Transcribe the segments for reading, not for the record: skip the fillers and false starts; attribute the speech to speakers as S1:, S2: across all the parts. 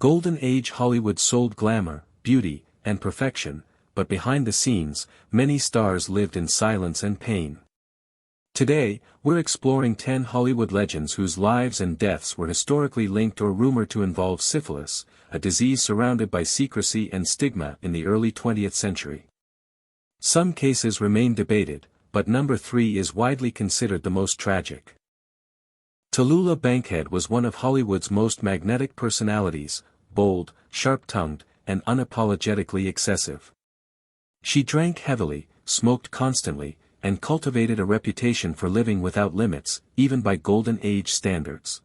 S1: Golden Age Hollywood sold glamour, beauty, and perfection, but behind the scenes, many stars lived in silence and pain. Today, we're exploring 10 Hollywood legends whose lives and deaths were historically linked or rumored to involve syphilis, a disease surrounded by secrecy and stigma in the early 20th century. Some cases remain debated, but number 3 is widely considered the most tragic. Tallulah Bankhead was one of Hollywood's most magnetic personalities, bold, sharp-tongued, and unapologetically excessive. She drank heavily, smoked constantly, and cultivated a reputation for living without limits, even by Golden Age standards.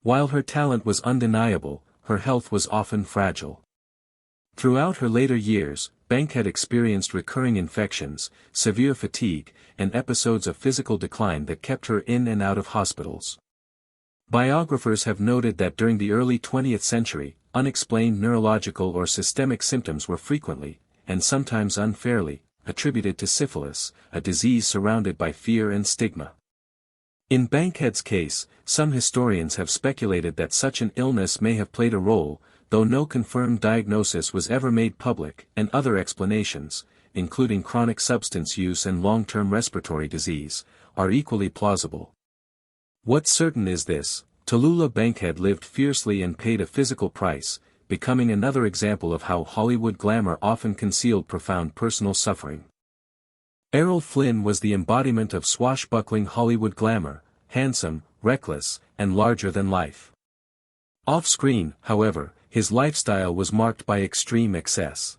S1: While her talent was undeniable, her health was often fragile. Throughout her later years, Bankhead experienced recurring infections, severe fatigue, and episodes of physical decline that kept her in and out of hospitals. Biographers have noted that during the early 20th century, unexplained neurological or systemic symptoms were frequently, and sometimes unfairly, attributed to syphilis, a disease surrounded by fear and stigma. In Bankhead's case, some historians have speculated that such an illness may have played a role, though no confirmed diagnosis was ever made public, and other explanations, including chronic substance use and long-term respiratory disease, are equally plausible. What's certain is this: Tallulah Bankhead lived fiercely and paid a physical price, becoming another example of how Hollywood glamour often concealed profound personal suffering. Errol Flynn was the embodiment of swashbuckling Hollywood glamour, handsome, reckless, and larger than life. Off-screen, however, his lifestyle was marked by extreme excess.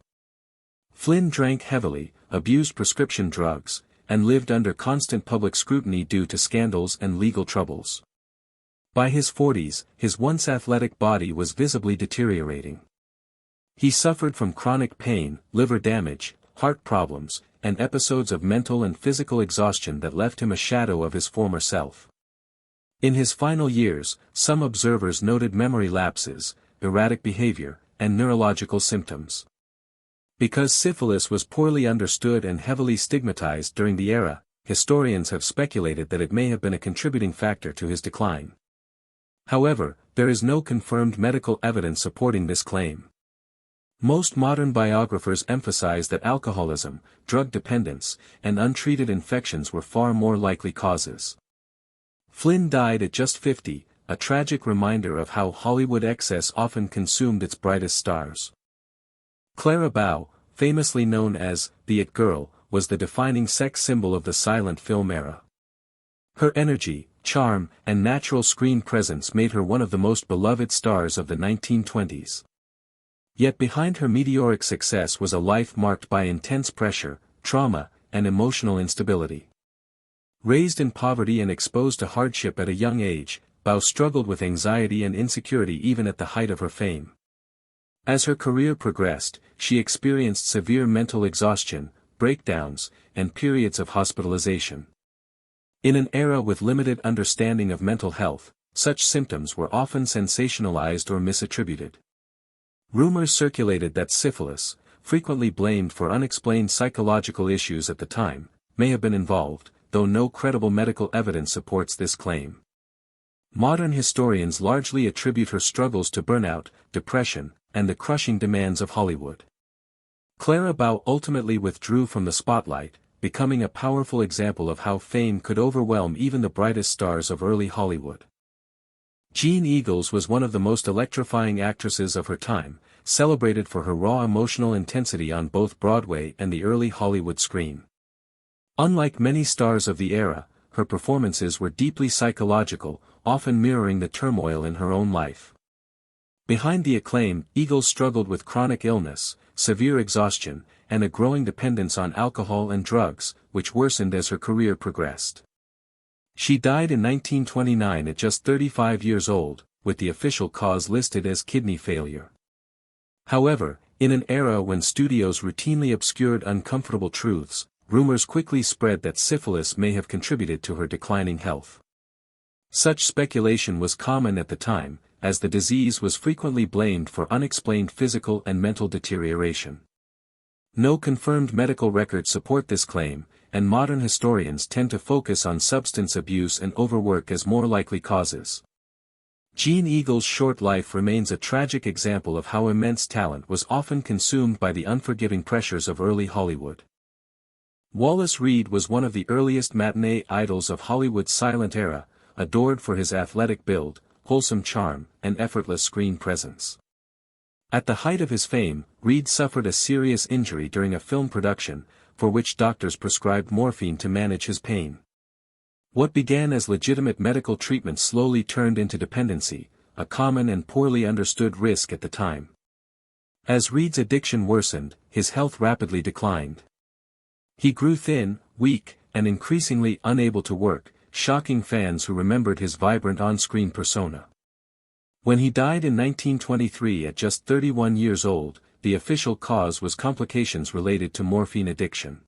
S1: Flynn drank heavily, abused prescription drugs, and lived under constant public scrutiny due to scandals and legal troubles. By his 40s, his once athletic body was visibly deteriorating. He suffered from chronic pain, liver damage, heart problems, and episodes of mental and physical exhaustion that left him a shadow of his former self. In his final years, some observers noted memory lapses, erratic behavior, and neurological symptoms. Because syphilis was poorly understood and heavily stigmatized during the era, historians have speculated that it may have been a contributing factor to his decline. However, there is no confirmed medical evidence supporting this claim. Most modern biographers emphasize that alcoholism, drug dependence, and untreated infections were far more likely causes. Flynn died at just 50, a tragic reminder of how Hollywood excess often consumed its brightest stars. Clara Bow, famously known as the It Girl, was the defining sex symbol of the silent film era. Her energy, charm, and natural screen presence made her one of the most beloved stars of the 1920s. Yet behind her meteoric success was a life marked by intense pressure, trauma, and emotional instability. Raised in poverty and exposed to hardship at a young age, Bow struggled with anxiety and insecurity even at the height of her fame. As her career progressed, she experienced severe mental exhaustion, breakdowns, and periods of hospitalization. In an era with limited understanding of mental health, such symptoms were often sensationalized or misattributed. Rumors circulated that syphilis, frequently blamed for unexplained psychological issues at the time, may have been involved, though no credible medical evidence supports this claim. Modern historians largely attribute her struggles to burnout, depression, and the crushing demands of Hollywood. Clara Bow ultimately withdrew from the spotlight, becoming a powerful example of how fame could overwhelm even the brightest stars of early Hollywood. Jeanne Eagles was one of the most electrifying actresses of her time, celebrated for her raw emotional intensity on both Broadway and the early Hollywood screen. Unlike many stars of the era, her performances were deeply psychological, often mirroring the turmoil in her own life. Behind the acclaim, Eagles struggled with chronic illness, severe exhaustion, and a growing dependence on alcohol and drugs, which worsened as her career progressed. She died in 1929 at just 35 years old, with the official cause listed as kidney failure. However, in an era when studios routinely obscured uncomfortable truths, rumors quickly spread that syphilis may have contributed to her declining health. Such speculation was common at the time, as the disease was frequently blamed for unexplained physical and mental deterioration. No confirmed medical records support this claim, and modern historians tend to focus on substance abuse and overwork as more likely causes. Jeanne Eagles' short life remains a tragic example of how immense talent was often consumed by the unforgiving pressures of early Hollywood. Wallace Reid was one of the earliest matinee idols of Hollywood's silent era, adored for his athletic build, wholesome charm, and effortless screen presence. At the height of his fame, Reid suffered a serious injury during a film production, for which doctors prescribed morphine to manage his pain. What began as legitimate medical treatment slowly turned into dependency, a common and poorly understood risk at the time. As Reid's addiction worsened, his health rapidly declined. He grew thin, weak, and increasingly unable to work, shocking fans who remembered his vibrant on-screen persona. When he died in 1923 at just 31 years old, the official cause was complications related to morphine addiction.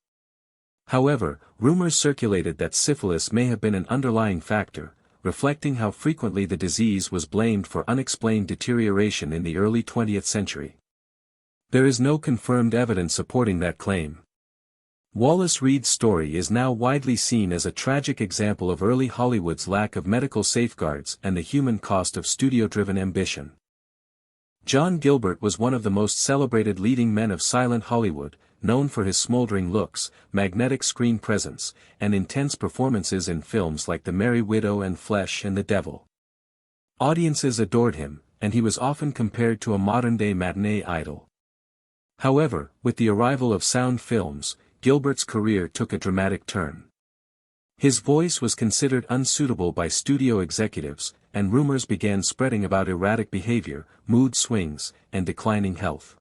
S1: However, rumors circulated that syphilis may have been an underlying factor, reflecting how frequently the disease was blamed for unexplained deterioration in the early 20th century. There is no confirmed evidence supporting that claim. Wallace Reid's story is now widely seen as a tragic example of early Hollywood's lack of medical safeguards and the human cost of studio-driven ambition. John Gilbert was one of the most celebrated leading men of silent Hollywood, known for his smoldering looks, magnetic screen presence, and intense performances in films like The Merry Widow and Flesh and the Devil. Audiences adored him, and he was often compared to a modern-day matinee idol. However, with the arrival of sound films, Gilbert's career took a dramatic turn. His voice was considered unsuitable by studio executives, and rumors began spreading about erratic behavior, mood swings, and declining health.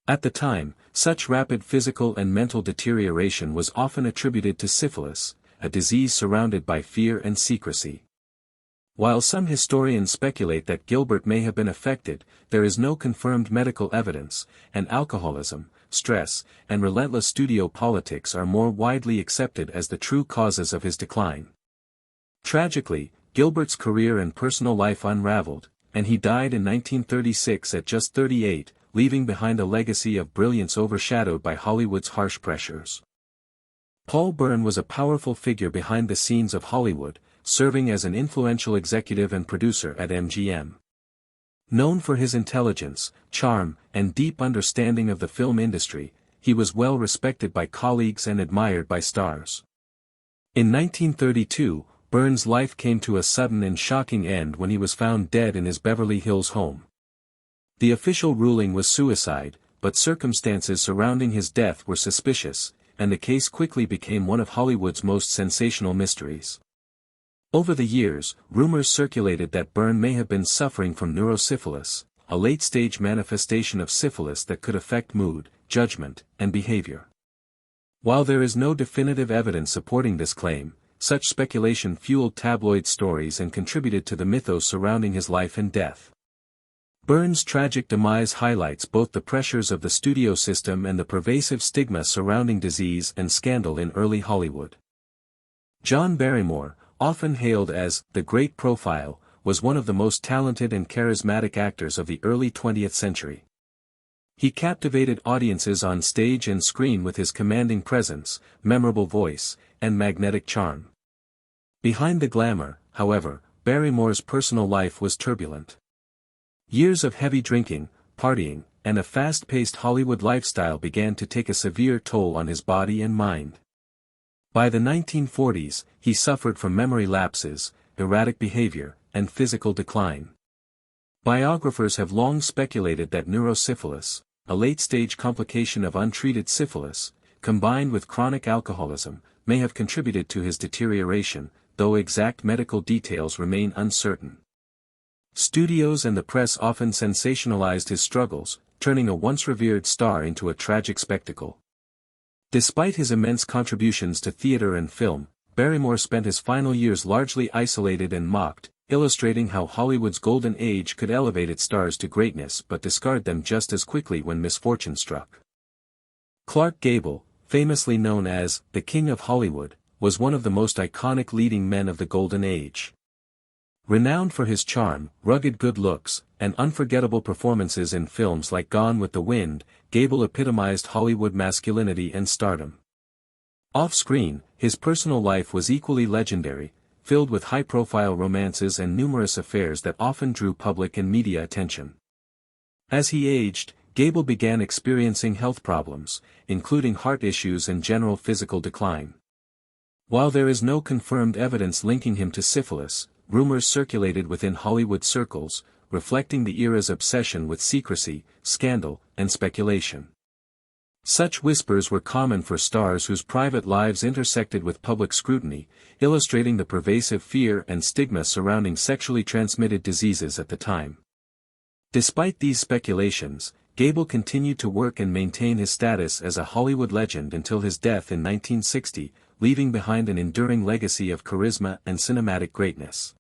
S1: At the time, such rapid physical and mental deterioration was often attributed to syphilis, a disease surrounded by fear and secrecy. While some historians speculate that Gilbert may have been affected, there is no confirmed medical evidence, and alcoholism, stress, and relentless studio politics are more widely accepted as the true causes of his decline. Tragically, Gilbert's career and personal life unraveled, and he died in 1936 at just 38, leaving behind a legacy of brilliance overshadowed by Hollywood's harsh pressures. Paul Bern was a powerful figure behind the scenes of Hollywood, serving as an influential executive and producer at MGM. Known for his intelligence, charm, and deep understanding of the film industry, he was well respected by colleagues and admired by stars. In 1932, Bern's life came to a sudden and shocking end when he was found dead in his Beverly Hills home. The official ruling was suicide, but circumstances surrounding his death were suspicious, and the case quickly became one of Hollywood's most sensational mysteries. Over the years, rumors circulated that Bern may have been suffering from neurosyphilis, a late-stage manifestation of syphilis that could affect mood, judgment, and behavior. While there is no definitive evidence supporting this claim, such speculation fueled tabloid stories and contributed to the mythos surrounding his life and death. Bern's tragic demise highlights both the pressures of the studio system and the pervasive stigma surrounding disease and scandal in early Hollywood. John Barrymore, often hailed as the Great Profile, was one of the most talented and charismatic actors of the early 20th century. He captivated audiences on stage and screen with his commanding presence, memorable voice, and magnetic charm. Behind the glamour, however, Barrymore's personal life was turbulent. Years of heavy drinking, partying, and a fast-paced Hollywood lifestyle began to take a severe toll on his body and mind. By the 1940s, he suffered from memory lapses, erratic behavior, and physical decline. Biographers have long speculated that neurosyphilis, a late-stage complication of untreated syphilis, combined with chronic alcoholism, may have contributed to his deterioration, though exact medical details remain uncertain. Studios and the press often sensationalized his struggles, turning a once-revered star into a tragic spectacle. Despite his immense contributions to theater and film, Barrymore spent his final years largely isolated and mocked, illustrating how Hollywood's golden age could elevate its stars to greatness but discard them just as quickly when misfortune struck. Clark Gable, famously known as the King of Hollywood, was one of the most iconic leading men of the golden age. Renowned for his charm, rugged good looks, and unforgettable performances in films like Gone with the Wind, Gable epitomized Hollywood masculinity and stardom. Off-screen, his personal life was equally legendary, filled with high-profile romances and numerous affairs that often drew public and media attention. As he aged, Gable began experiencing health problems, including heart issues and general physical decline. While there is no confirmed evidence linking him to syphilis, rumors circulated within Hollywood circles, reflecting the era's obsession with secrecy, scandal, and speculation. Such whispers were common for stars whose private lives intersected with public scrutiny, illustrating the pervasive fear and stigma surrounding sexually transmitted diseases at the time. Despite these speculations, Gable continued to work and maintain his status as a Hollywood legend until his death in 1960, leaving behind an enduring legacy of charisma and cinematic greatness.